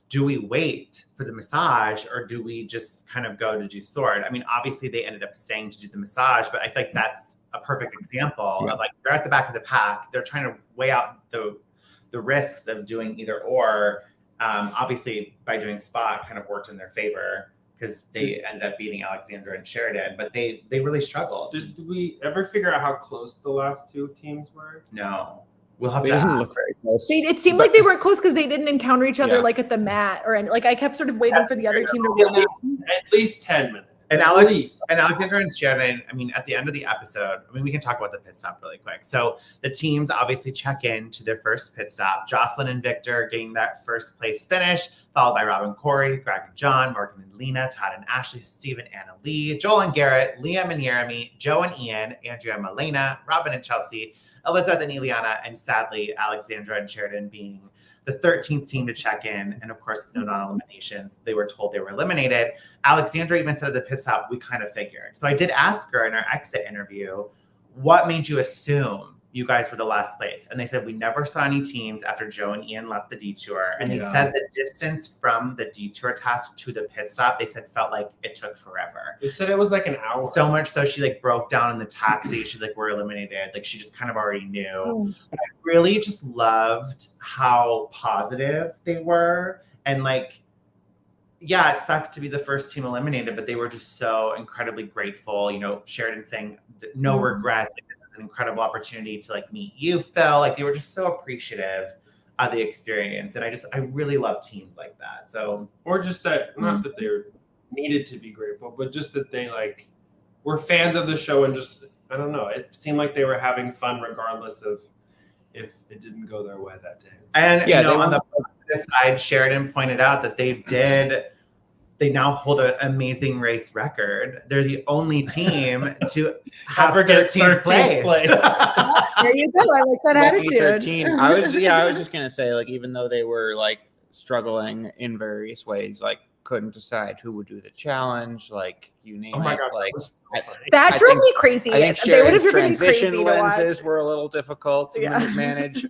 do we wait for the massage or do we just kind of go to do sword? I mean, obviously they ended up staying to do the massage, but I feel like that's a perfect example of like, they're at the back of the pack. They're trying to weigh out the risks of doing either or. Obviously by doing spot kind of worked in their favor because they ended up beating Alexandra and Sheridan, but they really struggled. Did we ever figure out how close the last 2 teams were? No. We'll have they to didn't look very close. It seemed like they weren't close because they didn't encounter each other like at the mat, or like I kept sort of waiting for the other team to win at least 10 minutes. And Please. Alexandra and Sheridan, I mean, at the end of the episode, I mean, we can talk about the pit stop really quick. So the teams obviously check in to their first pit stop. Jocelyn and Victor getting that first place finish, followed by Robin, Corey, Greg and John, Morgan and Lena, Todd and Ashley, Steve and Anna Lee, Joel and Garrett, Liam and Jeremy, Joe and Ian, Andrea and Milena, Robin and Chelsea, Elizabeth and Ileana, and sadly, Alexandra and Sheridan being the 13th team to check in, and of course, no non-eliminations. They were told they were eliminated. Alexandra even said at the pit stop, we kind of figured. So I did ask her in our exit interview, what made you assume you guys were the last place? And they said, we never saw any teams after Joe and Ian left the detour. And they said the distance from the detour task to the pit stop, they said felt like it took forever. They said it was like an hour. So much so she like broke down in the taxi. She's like, we're eliminated. Like she just kind of already knew. But I really just loved how positive they were. And like, yeah, it sucks to be the first team eliminated, but they were just so incredibly grateful. You know, Sheridan saying no regrets. Like, this was an incredible opportunity to like meet you, Phil. Like they were just so appreciative of the experience. And I really love teams like that. So, or just that, not that they were needed to be grateful, but just that they like were fans of the show and just, I don't know, it seemed like they were having fun regardless of if it didn't go their way that day. And you know, on the positive side, Sheridan pointed out that they now hold an amazing race record. They're the only team to have 13th place. There you go. I like that attitude. 13. I was just gonna say, like, even though they were like struggling in various ways, like couldn't decide who would do the challenge, like you name it. God, like that drove me crazy. I think They would have Sharon's driven me crazy transition to watch. lenses were a little difficult to manage.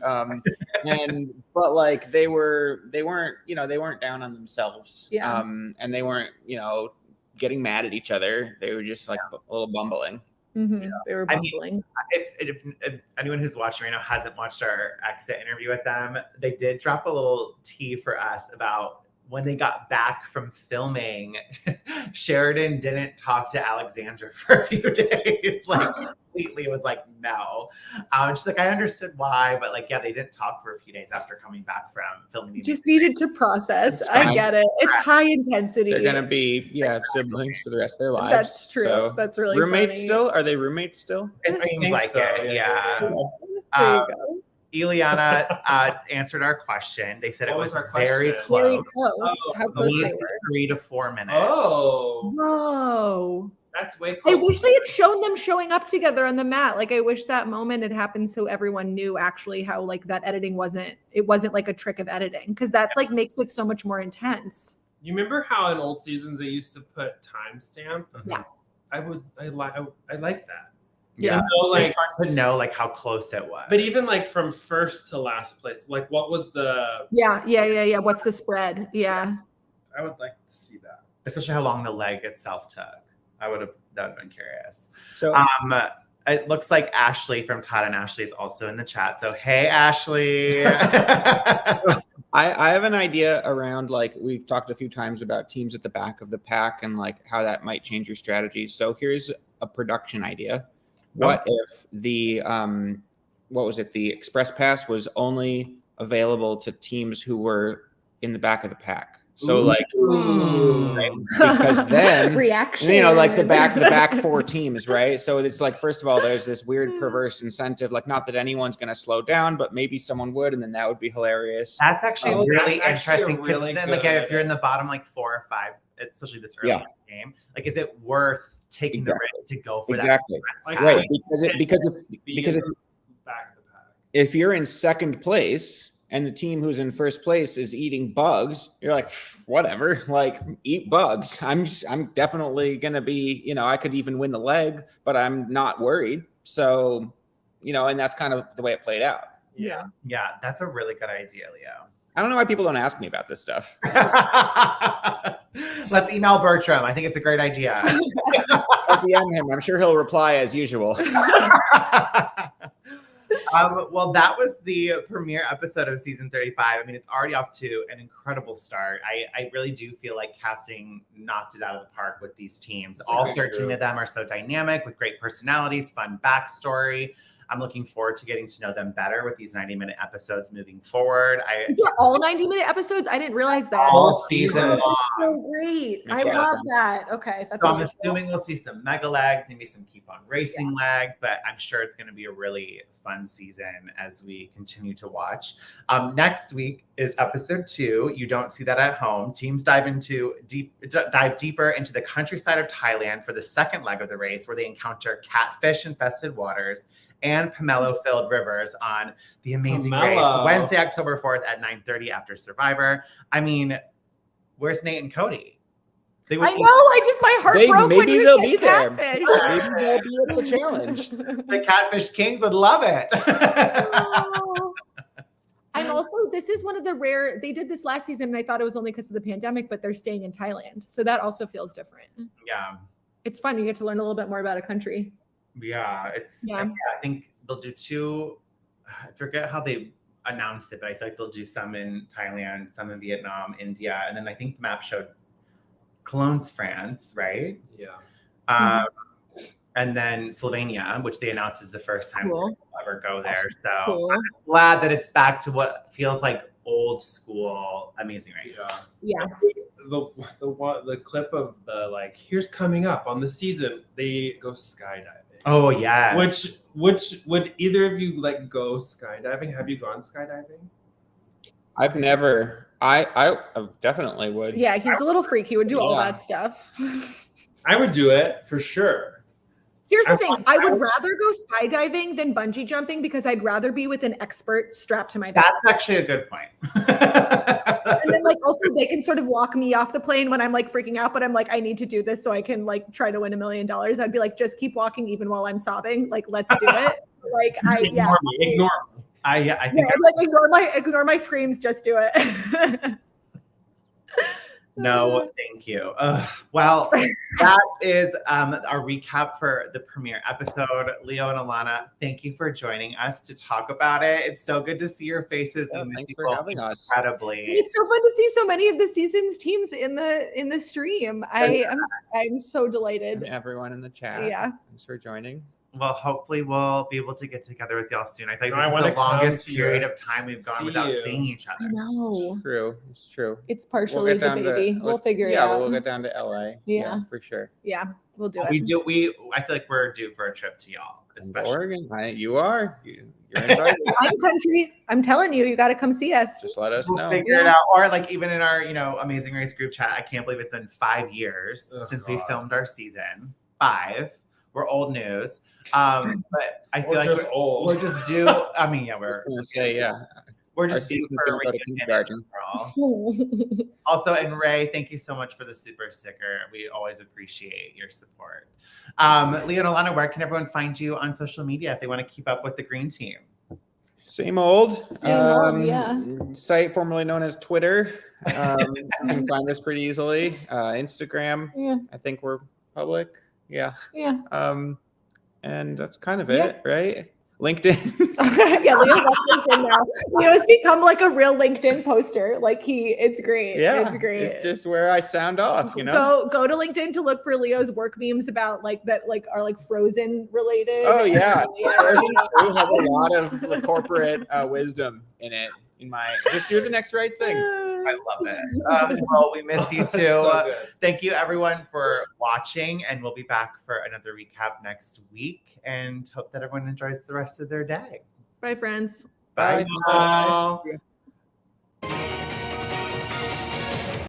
But like they weren't down on themselves. Yeah. And they weren't, getting mad at each other. They were just like a little bumbling. Mm-hmm. They were bumbling. If anyone who's watching right now hasn't watched our exit interview with them, they did drop a little tea for us about when they got back from filming. Sheridan didn't talk to Alexandra for a few days. Like completely was like, no. She's like, I understood why, but like, yeah, they didn't talk for a few days after coming back from filming. Just needed to process. I get it. It's high intensity. They're gonna be siblings for the rest of their lives. That's true. So That's really roommates funny. still? Are they roommates still? It seems like so. it. Yeah. There you go. Ileana answered our question. They said What it was was our very question? close. Very close. How close they were. 3 to 4 minutes. Oh, Whoa. that's way I close. wish they had shown them showing up together on the mat. Like I wish that moment had happened so everyone knew actually how like that editing wasn't like a trick of editing, because that like makes it so much more intense. You remember how in old seasons they used to put timestamp? Yeah. I like that. Yeah. Like it's hard to know like how close it was. but even like from first to last place, like what was the Yeah. What's the spread? Yeah. I would like to see that. especially how long the leg itself took. That would have been curious. So it looks like Ashley from Todd and Ashley is also in the chat. So hey Ashley. I have an idea around, like, we've talked a few times about teams at the back of the pack and like how that might change your strategy. So here's a production idea. What if the the Express Pass was only available to teams who were in the back of the pack? So like, right? Because then reaction, like the back 4 teams, right? So it's like, first of all, there's this weird perverse incentive, like not that anyone's going to slow down, but maybe someone would, and then that would be hilarious. That's actually really that's actually interesting. Because really then, like, good. if you're in the bottom like 4 or 5, especially this early in the game, like, is it worth taking the risk to go for that? Like, Right, because if back of the pack. if you're in second place and the team who's in first place is eating bugs, you're like, whatever, like, eat bugs. I'm definitely gonna be, I could even win the leg, but I'm not worried. So, and that's kind of the way it played out. Yeah. Yeah, that's a really good idea, Leo. I don't know why people don't ask me about this stuff. Let's email Bertram. I think it's a great idea. I'll DM him. I'm sure he'll reply as usual. Well, that was the premiere episode of season 35. I mean, it's already off to an incredible start. I really do feel like casting knocked it out of the park with these teams. All 13 of them are so dynamic with great personalities, fun backstory. I'm looking forward to getting to know them better with these 90-minute episodes moving forward. Is it all 90-minute episodes? I didn't realize that. All season Oh, long. that's so great. Makes I a lot of love sense. that. Okay, that's So I'm wonderful. assuming we'll see some mega legs, maybe some keep on racing legs, but I'm sure it's going to be a really fun season as we continue to watch. Next week is episode 2. You don't see that at home. Teams dive deeper into the countryside of Thailand for the second leg of the race, where they encounter catfish-infested waters and pomelo-filled rivers on the Amazing Race, Wednesday, October 4th at 9:30 after Survivor. I mean, where's Nate and Cody? I know. My heart broke when you they'll said be there. catfish. Maybe they'll be at the challenge. The Catfish Kings would love it. Oh. I'm also, this is one of the rare, they did this last season and I thought it was only because of the pandemic, but they're staying in Thailand. So that also feels different. Yeah. It's fun. You get to learn a little bit more about a country. Yeah. I think they'll do 2. I forget how they announced it, but I feel like they'll do some in Thailand, some in Vietnam, India. And then I think the map showed Cologne's France, right? Yeah. And then Slovenia, which they announced is the first time we'll ever go there. So Cool. I'm glad that it's back to what feels like old school Amazing Race. Yeah. The clip of the like, here's coming up on the season, they go skydiving. Oh yes. Which would either of you like go skydiving? Have you gone skydiving? I've never. I definitely would. Yeah, he's a little freak. He would do all that stuff. I would do it for sure. Here's the thing. I would rather go skydiving than bungee jumping because I'd rather be with an expert strapped to my back. That's actually a good point. And then like also they can sort of walk me off the plane when I'm like freaking out, but I'm like, I need to do this so I can like try to win $1 million. I'd be like, just keep walking even while I'm sobbing. Like, let's do it. Like Ignore me. I think like ignore my screams, just do it. No, thank you. Well, that is our recap for the premiere episode. Leo and Alana, thank you for joining us to talk about it. It's so good to see your faces. Thanks for having us. Incredibly. It's so fun to see so many of the season's teams in the stream. I'm so delighted. And everyone in the chat. Yeah. Thanks for joining. Well, hopefully we'll be able to get together with y'all soon. I think I this wanna is the longest come to period of time we've gone see without you. seeing each other. I know. True. It's true. It's partially the baby. We'll figure it out. Yeah, we'll get down to LA. Yeah. For sure. Yeah, we'll do it. I feel like we're due for a trip to y'all, especially. Oregon. You are. You're invited. I'm country. I'm telling you, you got to come see us. Just let us We'll know. figure it out. Or like even in our, Amazing Race group chat, I can't believe it's been 5 years since we filmed our season. 5. We're old news. But I feel like we're just due. I mean, yeah, we're gonna say, yeah. We're Our just due season's for a gonna go to reunion. kindergarten. Also, and Ray, thank you so much for the super sticker. We always appreciate your support. Leo and Alana, where can everyone find you on social media if they want to keep up with the Green Team? Same old. Yeah. Site formerly known as Twitter. You can find us pretty easily. Instagram. Yeah. I think we're public. Yeah. Yeah. And that's kind of it, right? LinkedIn. Yeah, Leo loves LinkedIn now. Leo's become like a real LinkedIn poster. Like it's great. Yeah, it's great. It's just where I sound off, Go to LinkedIn to look for Leo's work memes about like that like are like Frozen related. Oh yeah, Frozen 2 has a lot of corporate wisdom in it. Just do the next right thing. I love it. Well, we miss you too. So Thank you everyone for watching, and we'll be back for another recap next week, and hope that everyone enjoys the rest of their day. Bye, friends. Bye. Bye.